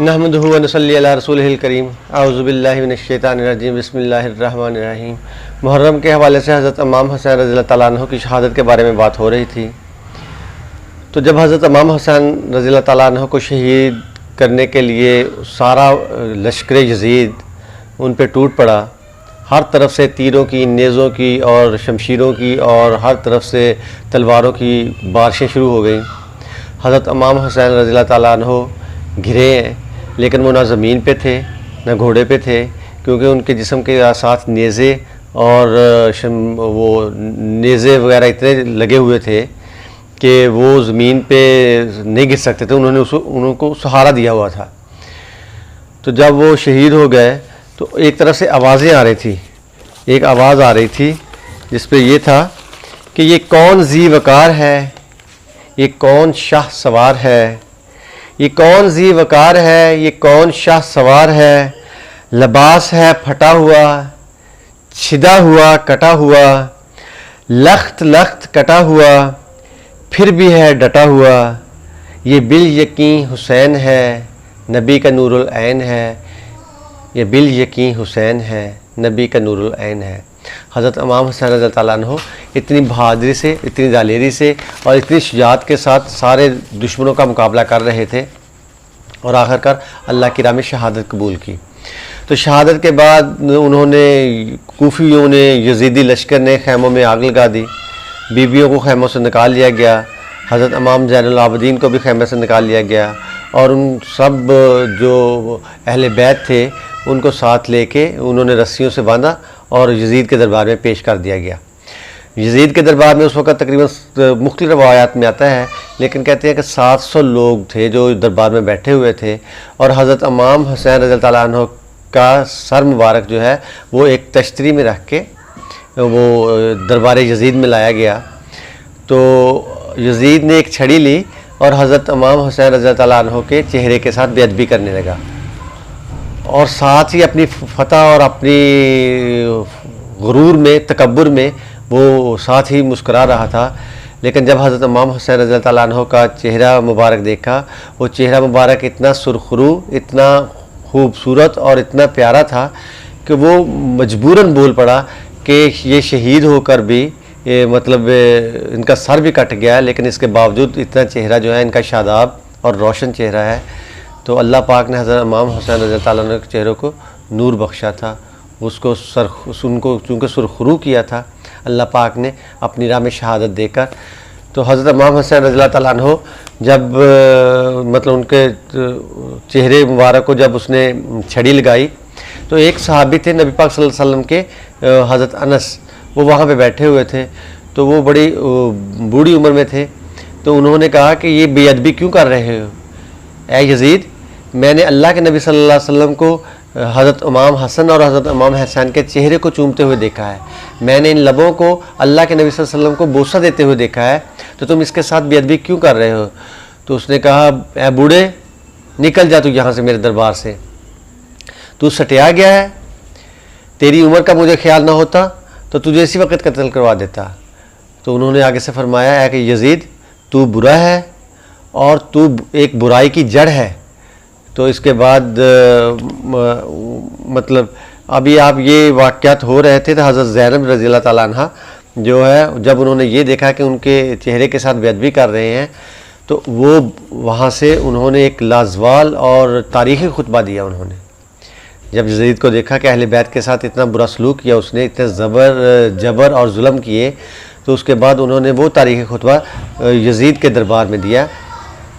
नहमदुहु व नसल्ली अला रसूलिहिल करीम अऊज़ु बिल्लाहि मिनश शैतानिर रजीम बिस्मिल्लाहिर रहमानिर रहीम। मुहर्रम के हवाले से हज़रत इमाम हुसैन रज़ियल्लाहु तआला अन्हु की शहादत के बारे में बात हो रही थी। तो जब हज़रत इमाम हुसैन रज़ियल्लाहु तआला अन्हु को शहीद करने के लिए सारा लश्कर यज़ीद उन पे टूट पड़ा, हर तरफ से तीरों की, नेज़ों की और शमशीरों की और हर तरफ से तलवारों की बारिशें शुरू हो गई। हज़रत इमाम हुसैन रज़ियल्लाहु तआला अन्हु घिरे हैं, लेकिन वो ना ज़मीन पे थे ना घोड़े पे थे, क्योंकि उनके जिस्म के साथ नेज़े और वो नेज़े वगैरह इतने लगे हुए थे कि वो ज़मीन पे नहीं गिर सकते थे। उनको सहारा दिया हुआ था। तो जब वो शहीद हो गए तो एक तरफ से आवाज़ें आ रही थी, एक आवाज़ आ रही थी जिस पे ये था कि ये कौन ज़ी वकार है, ये कौन शाह सवार है, ये कौन ज़ी वकार है, ये कौन शाह सवार है। लिबास है फटा हुआ, छिदा हुआ, कटा हुआ, लख्त लख्त कटा हुआ, फिर भी है डटा हुआ। ये बिल यकीन हुसैन है, नबी का नूरुल ऐन है। ये बिल यकीन हुसैन है, नबी का नूरुल ऐन है। हज़रत इमाम हुसैन रज़ियल्लाहु तआला अन्हु इतनी बहादुरी से, इतनी दालेरी से और इतनी शुजाअत के साथ सारे दुश्मनों का मुकाबला कर रहे थे और आखिरकार अल्लाह की राह में शहादत कबूल की। तो शहादत के बाद उन्होंने, कूफियों ने, यजीदी लश्कर ने खैमों में आग लगा दी, बीवियों को खैमों से निकाल लिया गया, हज़रत इमाम ज़ैनुल आबिदीन को भी खैमे से निकाल लिया गया और उन सब जो अहले बैत थे उनको साथ लेके उन्होंने रस्सियों से बांधा और यजीद के दरबार में पेश कर दिया गया। यजीद के दरबार में उस वक़्त तकरीबन मुख्तलिफ़ रवायात में आता है, लेकिन कहते हैं कि 700 लोग थे जो दरबार में बैठे हुए थे और हज़रत इमाम हुसैन रज़ियल्लाहु तआला अन्हु का सर मुबारक जो है वो एक तश्तरी में रख के वो दरबार यजीद में लाया गया। तो यजीद ने एक छड़ी ली और हज़रत इमाम हुसैन रज़ियल्लाहु तआला अन्हु के चेहरे के साथ बेअदबी करने लगा और साथ ही अपनी फ़तह और अपनी गुरूर में, तकब्बुर में वो साथ ही मुस्कुरा रहा था। लेकिन जब हज़रत इमाम हुसैन रज़ियल्लाहु तआला अन्हु का चेहरा मुबारक देखा, वो चेहरा मुबारक इतना सुरखरू, इतना खूबसूरत और इतना प्यारा था कि वो मजबूरन बोल पड़ा कि ये शहीद होकर भी मतलब इनका सर भी कट गया, लेकिन इसके बावजूद इतना चेहरा जो है इनका शादाब और रोशन चेहरा है। तो अल्लाह पाक ने हज़रत इमाम हुसैन रज़ियल्लाहु तआला अन्हु के चेहरे को नूर बख्शा था, उसको उनको चूँकि सुरखरू किया था अल्लाह पाक ने अपनी राह में शहादत देकर। तो हज़रत इमाम हुसैन रज़ियल्लाहु तआला अन्हु जब मतलब उनके चेहरे मुबारक को जब उसने छड़ी लगाई तो एक सहाबी थे नबी पाक सल्लल्लाहु अलैहि वसल्लम के, हज़रत अनस, वो वहाँ पे बैठे हुए थे। तो वो बड़ी बूढ़ी उम्र में थे। तो उन्होंने कहा कि ये बेअदबी क्यों कर रहे हो ऐ यजीद, मैंने अल्लाह के नबी सल्लल्लाहु अलैहि वसल्लम को हज़रत इमाम हसन और हज़रत इमाम हुसैन के चेहरे को चूमते हुए देखा है, मैंने इन लबों को अल्लाह के नबी सल्लल्लाहु अलैहि वसल्लम को बोसा देते हुए देखा है, तो तुम इसके साथ बेअदबी क्यों कर रहे हो। तो उसने कहा, ऐ बूढ़े, निकल जा तू यहाँ से, मेरे दरबार से, तू सटिया गया है, तेरी उम्र का मुझे ख्याल ना होता तो तुझे इसी वक्त कत्ल करवा देता। तो उन्होंने आगे से फरमाया है कि यजीद, तू बुरा है और तू एक बुराई की जड़ है। तो इसके बाद मतलब अभी आप ये वाक़यात हो रहे थे तो हज़रत ज़ैनब रज़ियल्लाहु तआला अन्हा जो है, जब उन्होंने ये देखा कि उनके चेहरे के साथ बेअदबी कर रहे हैं तो वो वहाँ से उन्होंने एक लाजवाल और तारीख़ी खुतबा दिया। उन्होंने जब यजीद को देखा कि अहले बैत के साथ इतना बुरा सलूक किया उसने, इतने जबर और जुल्म किए, तो उसके बाद उन्होंने वो तारीख़ी खुतबा यजीद के दरबार में दिया।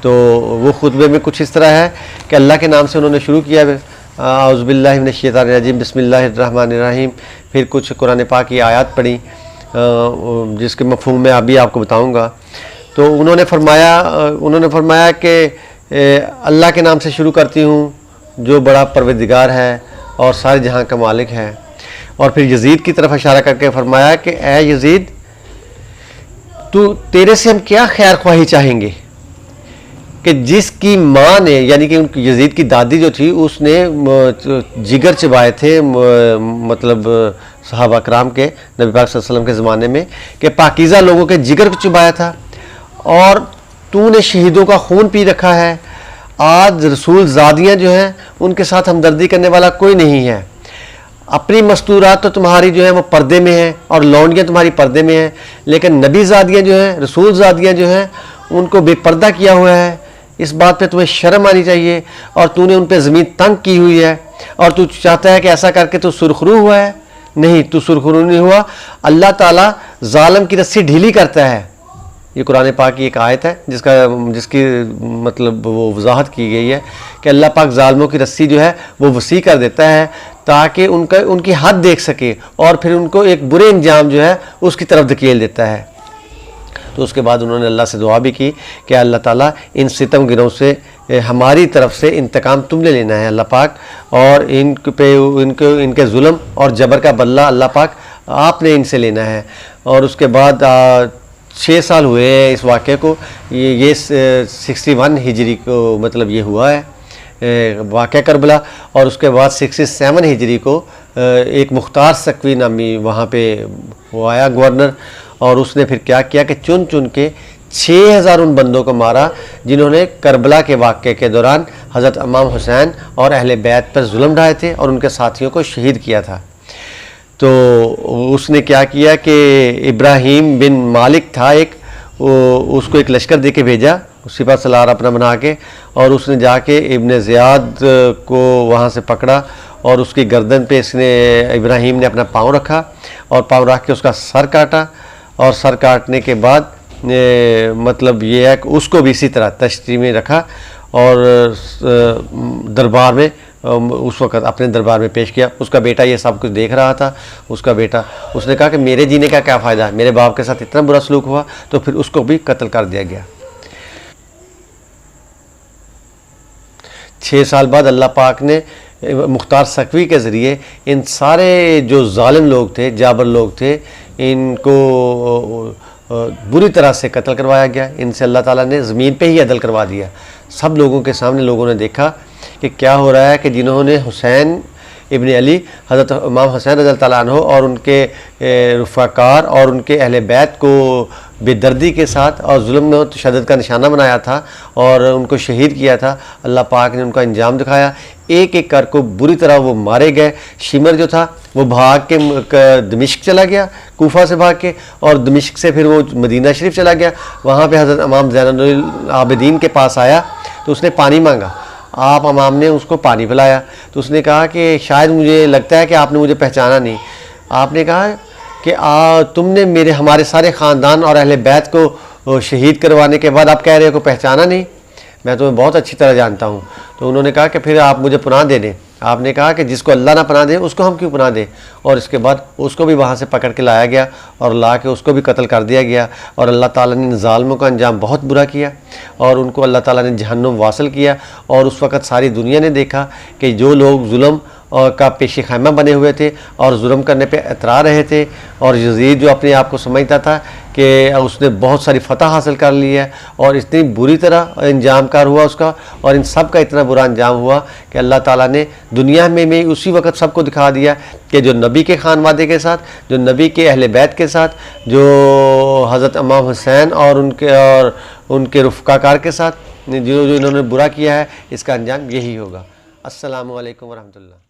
तो वो खुतबे में कुछ इस तरह है कि अल्लाह के नाम से उन्होंने शुरू किया, औज़ु बिल्लाहि मिनश शैतानिर रजीम बिस्मिल्लाहिर रहमानिर रहीम, फिर कुछ कुरान पाक की आयत पढ़ी जिसके मफ़हूम में अभी आपको बताऊंगा। तो उन्होंने फरमाया कि अल्लाह के नाम से शुरू करती हूँ जो बड़ा परवरदिगार है और सारे जहाँ का मालिक है। और फिर यजीद की तरफ इशारा करके फरमाया कि ऐ यजीद, तेरे से हम क्या खैर ख्वाही चाहेंगे कि जिसकी माँ ने, यानी कि उनकी यजीद की दादी जो थी उसने जिगर चबाए थे, मतलब सहाबा कराम के, नबी पाक सल्लल्लाहु अलैहि वसल्लम के ज़माने में, कि पाकीज़ा लोगों के जिगर को चबाया था और तूने शहीदों का खून पी रखा है आज रसूल ज़ादियाँ जो हैं उनके साथ हमदर्दी करने वाला कोई नहीं है। अपनी मस्तूरात तो तुम्हारी जो है वो पर्दे में है और लौंडियाँ तुम्हारी पर्दे में हैं, लेकिन नबी ज़ादियाँ जो हैं, रसूल ज़ादियाँ जो हैं, उनको बेपर्दा किया हुआ है। इस बात पे तुम्हें शर्म आनी चाहिए। और तूने उन पे ज़मीन तंग की हुई है और तू चाहता है कि ऐसा करके तू सुरखरू हुआ है। नहीं, तू सुरखरू नहीं हुआ। अल्लाह ताला ज़ालिम की रस्सी ढीली करता है। ये कुरान पाक की एक आयत है जिसकी मतलब वो वजाहत की गई है कि अल्लाह पाक ज़ालिमों की रस्सी जो है वो वसी कर देता है ताकि उनकी हद देख सके और फिर उनको एक बुरे अंजाम जो है उसकी तरफ धकेल देता है। तो उसके बाद उन्होंने अल्लाह से दुआ भी की कि अल्लाह ताला इन सितम गिरों से हमारी तरफ से इंतकाम तुमने लेना है अल्लाह पाक, और इनके जुल्म और जबर का बदला अल्लाह पाक आपने इनसे लेना है। और उसके बाद 6 साल हुए हैं इस वाक़े को। ये 61 हिजरी को मतलब ये हुआ है वाक़या करबला। और उसके बाद 67 हिजरी को एक मुख्तार सकवी नामी वहाँ पे वो आया गवर्नर, और उसने फिर क्या किया कि चुन चुन के 6000 उन बंदों को मारा जिन्होंने करबला के वाक़े के दौरान हज़रत इमाम हुसैन और अहले बैत पर जुल्म ढाए थे और उनके साथियों को शहीद किया था। तो उसने क्या किया कि इब्राहिम बिन मालिक था एक, उसको एक लश्कर दे के भेजा सिपा सलार अपना बना के, और उसने जाके इब्न ज़ियाद को वहाँ से पकड़ा और उसकी गर्दन पे इब्राहिम ने अपना पाँव रखा और पाँव रख के उसका सर काटा। और सर काटने के बाद मतलब ये है कि उसको भी इसी तरह तश्ती में रखा और दरबार में उस वक़्त अपने दरबार में पेश किया। उसका बेटा ये सब कुछ देख रहा था। उसका बेटा उसने कहा कि मेरे जीने का क्या फ़ायदा, मेरे बाप के साथ इतना बुरा सलूक हुआ, तो फिर उसको भी कत्ल कर दिया गया। 6 साल बाद अल्लाह पाक ने मुख्तार सकवी के ज़रिए इन सारे जो ज़ालिम लोग थे, जाबर लोग थे, इनको बुरी तरह से कत्ल करवाया गया। इनसे अल्लाह ताला ने ज़मीन पे ही अदल करवा दिया। सब लोगों के सामने लोगों ने देखा कि क्या हो रहा है कि जिन्होंने हुसैन इब्न अली हज़रत इमाम हुसैन रज़ी अल्लाह अन्हु और उनके रफ़ाकार और उनके अहले बैत को बेदर्दी के साथ और जुल्म और तशद्दुद का निशाना बनाया था और उनको शहीद किया था, अल्लाह पाक ने उनका अंजाम दिखाया। एक एक कर को बुरी तरह वो मारे गए। शिमर जो था वो भाग के दमिश्क चला गया, कूफा से भाग के, और दमिश्क से फिर वो मदीना शरीफ चला गया। वहाँ पे हज़रत इमाम ज़ैनुल आबिदीन के पास आया तो उसने पानी मांगा। आप इमाम ने उसको पानी पिलाया तो उसने कहा कि शायद मुझे लगता है कि आपने मुझे पहचाना नहीं। आपने कहा कि तुमने हमारे सारे ख़ानदान और अहले बैत को शहीद करवाने के बाद आप कह रहे हो को पहचाना नहीं, मैं तुम्हें बहुत अच्छी तरह जानता हूँ। तो उन्होंने कहा कि फिर आप मुझे पनाह दे दें। आपने कहा कि जिसको अल्लाह ना पनाह दे उसको हम क्यों पनाह दें। और इसके बाद उसको भी वहाँ से पकड़ के लाया गया और ला के उसको भी कत्ल कर दिया गया। और अल्लाह ताला ने ज़ालिमों का अंजाम बहुत बुरा किया और उनको अल्लाह ताला ने जहन्नुम वासल किया। और उस वक़्त सारी दुनिया ने देखा कि जो लोग जुल्म का पेश खैमा बने हुए थे और जुल्म करने पे इतरा रहे थे, और यज़ीद जो अपने आप को समझता था कि उसने बहुत सारी फ़तह हासिल कर ली है, और इतनी बुरी तरह अंजाम कार हुआ उसका, और इन सब का इतना बुरा अंजाम हुआ कि अल्लाह ताला ने दुनिया में उसी वक़्त सबको दिखा दिया कि जो नबी के खानवादे के साथ, जो नबी के अहले बैत के साथ, जो हज़रत इमाम हुसैन और उनके रफ़ाकार के साथ जो इन्होंने बुरा किया है, इसका अंजाम यही होगा। अस्सलामु अलैकुम वरहमतुल्लाह।